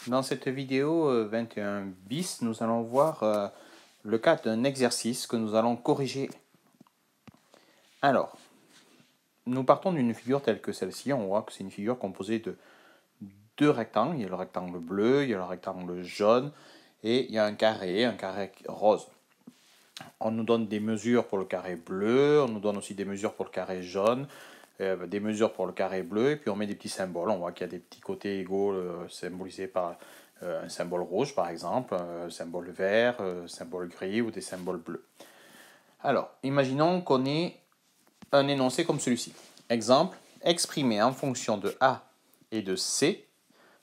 Dans cette vidéo 21 bis, nous allons voir le cas d'un exercice que nous allons corriger. Alors, nous partons d'une figure telle que celle-ci. On voit que c'est une figure composée de deux rectangles. Il y a le rectangle bleu, il y a le rectangle jaune et il y a un carré rose. On nous donne des mesures pour le carré bleu, on nous donne aussi des mesures pour le carré jaune, des mesures pour le carré bleu, et puis on met des petits symboles. On voit qu'il y a des petits côtés égaux symbolisés par un symbole rouge par exemple, un symbole vert, un symbole gris ou des symboles bleus. Alors, imaginons qu'on ait un énoncé comme celui-ci. Exemple, exprimer en fonction de A et de C,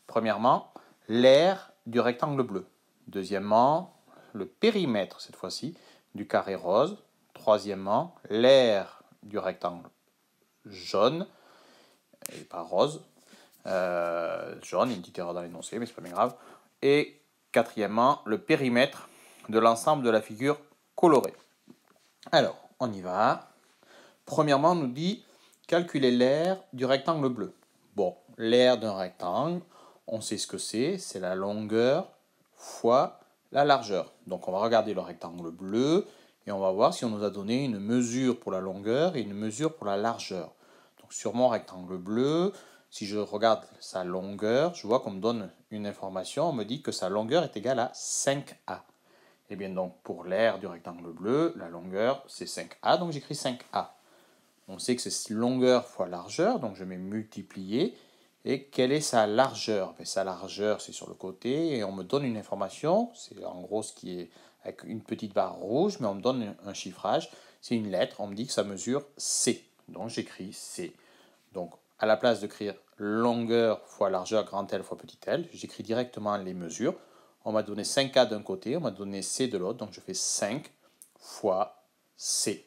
premièrement, l'aire du rectangle bleu. Deuxièmement, le périmètre, cette fois-ci, du carré rose. Troisièmement, l'aire du rectangle jaune, et pas rose. Jaune, une petite erreur dans l'énoncé, mais c'est pas bien grave. Et quatrièmement, le périmètre de l'ensemble de la figure colorée. Alors, on y va. Premièrement, on nous dit calculer l'aire du rectangle bleu. Bon, l'aire d'un rectangle, on sait ce que c'est la longueur fois la largeur. Donc on va regarder le rectangle bleu et on va voir si on nous a donné une mesure pour la longueur et une mesure pour la largeur. Donc sur mon rectangle bleu, si je regarde sa longueur, je vois qu'on me donne une information, on me dit que sa longueur est égale à 5A. Et bien donc pour l'aire du rectangle bleu, la longueur c'est 5A, donc j'écris 5A. On sait que c'est longueur fois largeur, donc je mets multiplier. Et quelle est sa largeur? Sa largeur, c'est sur le côté, et on me donne une information, c'est en gros ce qui est avec une petite barre rouge, mais on me donne un chiffrage, c'est une lettre, on me dit que ça mesure C. Donc j'écris C. Donc à la place d'écrire longueur fois largeur, grand L fois petit l, j'écris directement les mesures. On m'a donné 5A d'un côté, on m'a donné C de l'autre, donc je fais 5 fois C.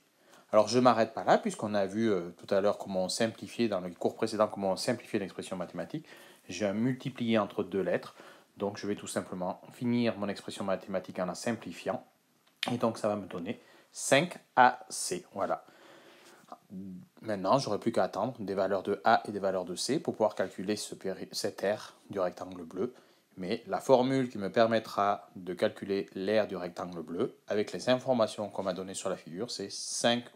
Alors je ne m'arrête pas là, puisqu'on a vu tout à l'heure comment on simplifiait, dans le cours précédent, comment on simplifiait l'expression mathématique. J'ai un multiplié entre deux lettres, donc je vais tout simplement finir mon expression mathématique en la simplifiant. Et donc ça va me donner 5AC. Voilà. Maintenant, j'aurai plus qu'à attendre des valeurs de A et des valeurs de C pour pouvoir calculer cette aire du rectangle bleu. Mais la formule qui me permettra de calculer l'aire du rectangle bleu, avec les informations qu'on m'a données sur la figure, c'est 5AC.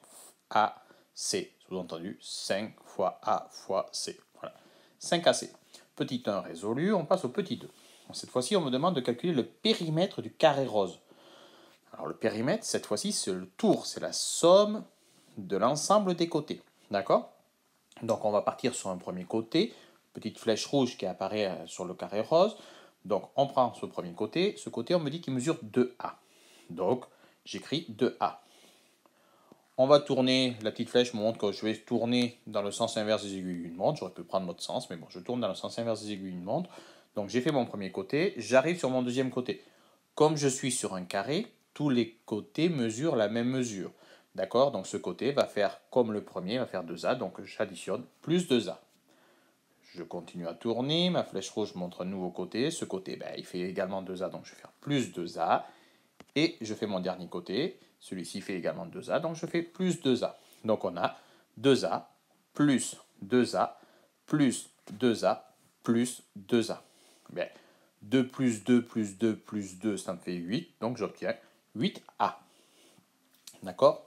Sous-entendu, 5 fois A fois C. Voilà. 5AC. Petit 1 résolu, on passe au petit 2. Cette fois-ci, on me demande de calculer le périmètre du carré rose. Alors le périmètre, cette fois-ci, c'est le tour, c'est la somme de l'ensemble des côtés. D'accord? Donc on va partir sur un premier côté, petite flèche rouge qui apparaît sur le carré rose. Donc on prend ce premier côté, ce côté on me dit qu'il mesure 2A. Donc j'écris 2A. On va tourner, la petite flèche me montre que je vais tourner dans le sens inverse des aiguilles d'une montre. J'aurais pu prendre l'autre sens, mais bon, je tourne dans le sens inverse des aiguilles d'une montre. Donc j'ai fait mon premier côté, j'arrive sur mon deuxième côté. Comme je suis sur un carré, tous les côtés mesurent la même mesure. D'accord? Donc ce côté va faire comme le premier, va faire 2A, donc j'additionne plus 2A. Je continue à tourner, ma flèche rouge montre un nouveau côté. Ce côté, il fait également 2A, donc je vais faire plus 2A. Et je fais mon dernier côté, celui-ci fait également 2A, donc je fais plus 2A. Donc on a 2A plus 2A plus 2A plus 2A. 2 plus 2 plus 2 plus 2, ça me fait 8, donc j'obtiens 8A. D'accord?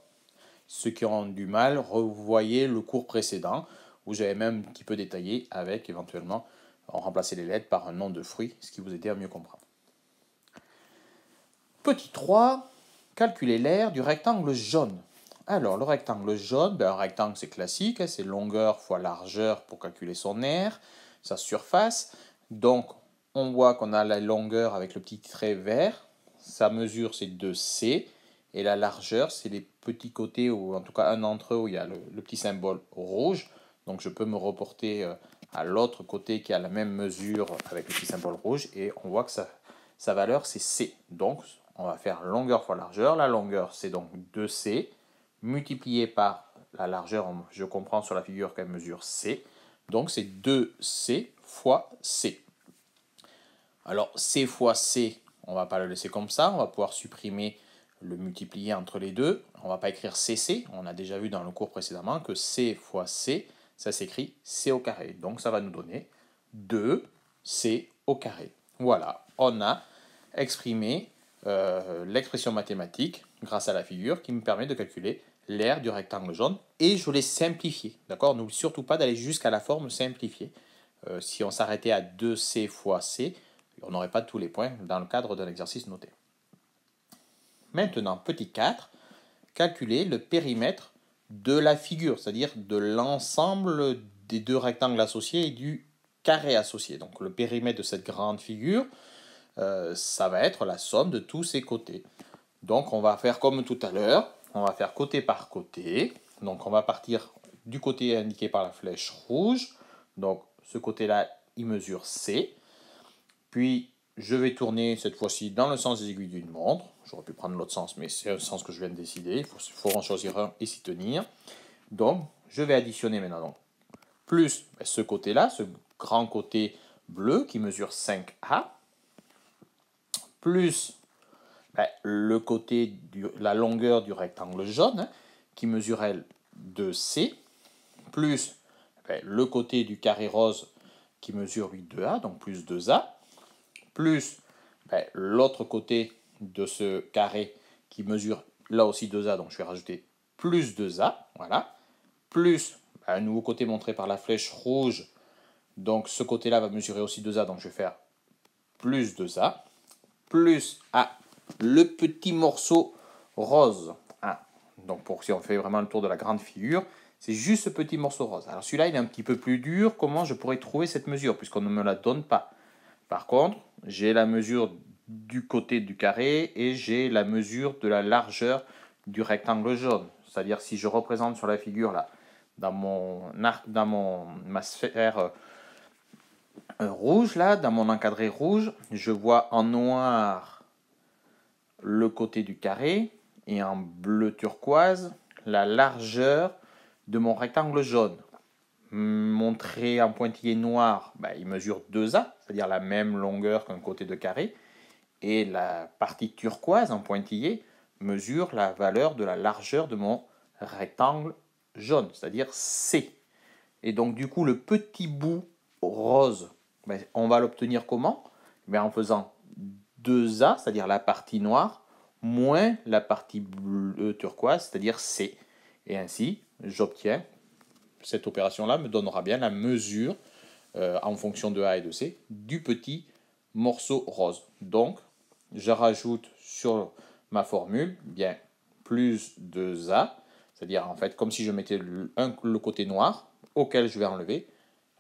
Ceux qui ont du mal, revoyez le cours précédent, où j'avais même un petit peu détaillé avec, éventuellement, on remplaçait les lettres par un nom de fruit, ce qui vous aidait à mieux comprendre. Petit 3, calculer l'aire du rectangle jaune. Alors, le rectangle jaune, un rectangle c'est classique, c'est longueur fois largeur pour calculer son aire, sa surface. Donc, on voit qu'on a la longueur avec le petit trait vert, sa mesure c'est 2C, et la largeur c'est les petits côtés, ou en tout cas un d'entre eux où il y a le petit symbole rouge. Donc je peux me reporter à l'autre côté qui a la même mesure avec le petit symbole rouge, et on voit que sa valeur c'est C. Donc on va faire longueur fois largeur. La longueur c'est donc 2C, multiplié par la largeur, je comprends sur la figure qu'elle mesure C. Donc c'est 2C fois C. Alors C fois C, on ne va pas le laisser comme ça, on va pouvoir supprimer le multiplier entre les deux. On ne va pas écrire CC, on a déjà vu dans le cours précédemment que C fois C, ça s'écrit C au carré. Donc ça va nous donner 2C au carré. Voilà, on a exprimé l'expression mathématique grâce à la figure qui me permet de calculer l'aire du rectangle jaune et je l'ai simplifié. D'accord? N'oublie surtout pas d'aller jusqu'à la forme simplifiée. Si on s'arrêtait à 2c fois c, on n'aurait pas tous les points dans le cadre d'un exercice noté. Maintenant, petit 4, calculer le périmètre de la figure, c'est-à-dire de l'ensemble des deux rectangles associés et du carré associé. Donc le périmètre de cette grande figure, ça va être la somme de tous ses côtés. Donc on va faire comme tout à l'heure, on va faire côté par côté. Donc on va partir du côté indiqué par la flèche rouge. Donc ce côté-là, il mesure C. Puis je vais tourner cette fois-ci dans le sens des aiguilles d'une montre. J'aurais pu prendre l'autre sens, mais c'est le sens que je viens de décider. Il faut en choisir un et s'y tenir. Donc je vais additionner maintenant. Donc, plus ce côté-là, ce grand côté bleu qui mesure 5A, plus le côté la longueur du rectangle jaune qui mesure elle 2C, plus le côté du carré rose qui mesure 2A, donc plus 2A, plus l'autre côté de ce carré qui mesure là aussi 2A, donc je vais rajouter plus 2A, voilà, plus un nouveau côté montré par la flèche rouge, donc ce côté-là va mesurer aussi 2A, donc je vais faire plus 2A, plus le petit morceau rose. Donc si on fait vraiment le tour de la grande figure, c'est juste ce petit morceau rose. Alors celui-là, il est un petit peu plus dur. Comment je pourrais trouver cette mesure, puisqu'on ne me la donne pas? Par contre, j'ai la mesure du côté du carré et j'ai la mesure de la largeur du rectangle jaune. C'est-à-dire si je représente sur la figure, là, ma sphère rouge, là, dans mon encadré rouge, je vois en noir le côté du carré et en bleu turquoise la largeur de mon rectangle jaune. Mon trait en pointillé noir, il mesure 2A, c'est-à-dire la même longueur qu'un côté de carré, et la partie turquoise en pointillé mesure la valeur de la largeur de mon rectangle jaune, c'est-à-dire C. Et donc du coup le petit bout rose, on va l'obtenir comment? En faisant 2A, c'est-à-dire la partie noire, moins la partie bleu turquoise, c'est-à-dire C. Et ainsi, j'obtiens, cette opération-là me donnera bien la mesure, en fonction de A et de C, du petit morceau rose. Donc, je rajoute sur ma formule, plus 2A, c'est-à-dire en fait comme si je mettais le côté noir, auquel je vais enlever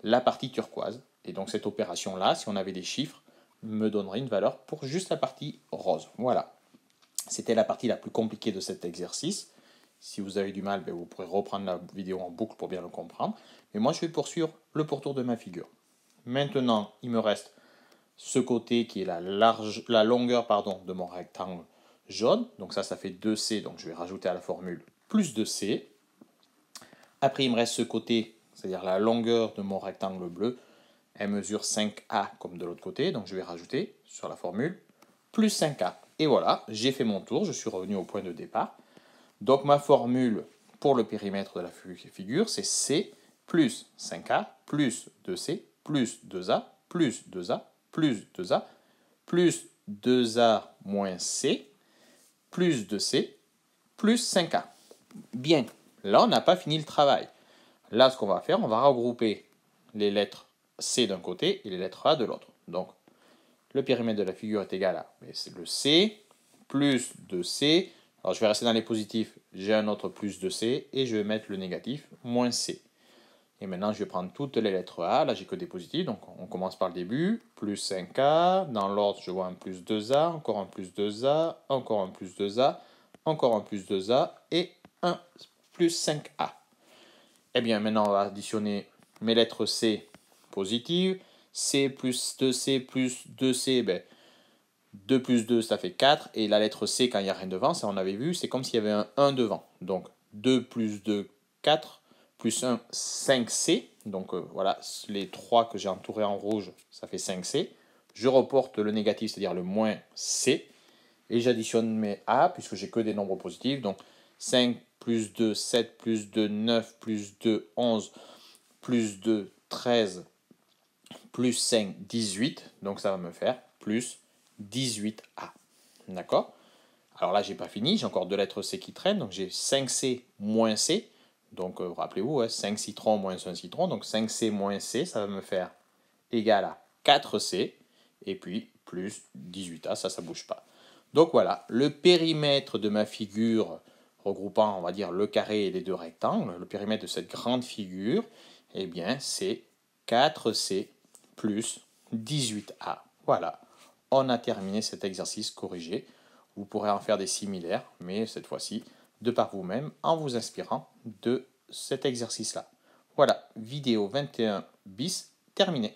la partie turquoise. Et donc cette opération-là, si on avait des chiffres, me donnerait une valeur pour juste la partie rose. Voilà. C'était la partie la plus compliquée de cet exercice. Si vous avez du mal, vous pourrez reprendre la vidéo en boucle pour bien le comprendre. Mais moi, je vais poursuivre le pourtour de ma figure. Maintenant, il me reste ce côté qui est la longueur de mon rectangle jaune. Donc ça fait 2C, donc je vais rajouter à la formule plus 2C. Après, il me reste ce côté, c'est-à-dire la longueur de mon rectangle bleu. Elle mesure 5A comme de l'autre côté, donc je vais rajouter sur la formule plus 5A. Et voilà, j'ai fait mon tour, je suis revenu au point de départ. Donc ma formule pour le périmètre de la figure, c'est C plus 5A plus 2C plus 2A plus 2A plus 2A plus 2A moins C plus 2C plus 5A. Bien, là on n'a pas fini le travail. Là ce qu'on va faire, on va regrouper les lettres C d'un côté et les lettres A de l'autre. Donc le périmètre de la figure est égal à le C plus 2C. Alors je vais rester dans les positifs, j'ai un autre plus 2C et je vais mettre le négatif moins C. Et maintenant je vais prendre toutes les lettres A, là j'ai que des positifs, donc on commence par le début, plus 5A, dans l'ordre je vois un plus 2A, encore un plus 2A, encore un plus 2A, encore un plus 2A et un plus 5A. Et bien maintenant on va additionner mes lettres C positives, C plus 2C plus 2C, 2 plus 2, ça fait 4. Et la lettre C, quand il n'y a rien devant, ça on avait vu, c'est comme s'il y avait un 1 devant. Donc 2 plus 2, 4, plus 1, 5C. Donc voilà, les 3 que j'ai entourés en rouge, ça fait 5C. Je reporte le négatif, c'est-à-dire le moins C. Et j'additionne mes A, puisque j'ai que des nombres positifs. Donc 5 plus 2, 7 plus 2, 9 plus 2, 11 plus 2, 13 plus 5, 18. Donc ça va me faire plus 18A. D'accord? Alors là, j'ai pas fini, j'ai encore deux lettres C qui traînent. Donc j'ai 5C moins C. Donc rappelez-vous, 5 citrons moins 1 citron. Donc 5C moins C, ça va me faire égal à 4C. Et puis plus 18A, ça ne bouge pas. Donc voilà, le périmètre de ma figure regroupant, on va dire, le carré et les deux rectangles, le périmètre de cette grande figure, eh bien, c'est 4C plus 18A. Voilà, on a terminé cet exercice corrigé. Vous pourrez en faire des similaires, mais cette fois-ci, de par vous-même, en vous inspirant de cet exercice-là. Voilà, vidéo 21 bis terminée.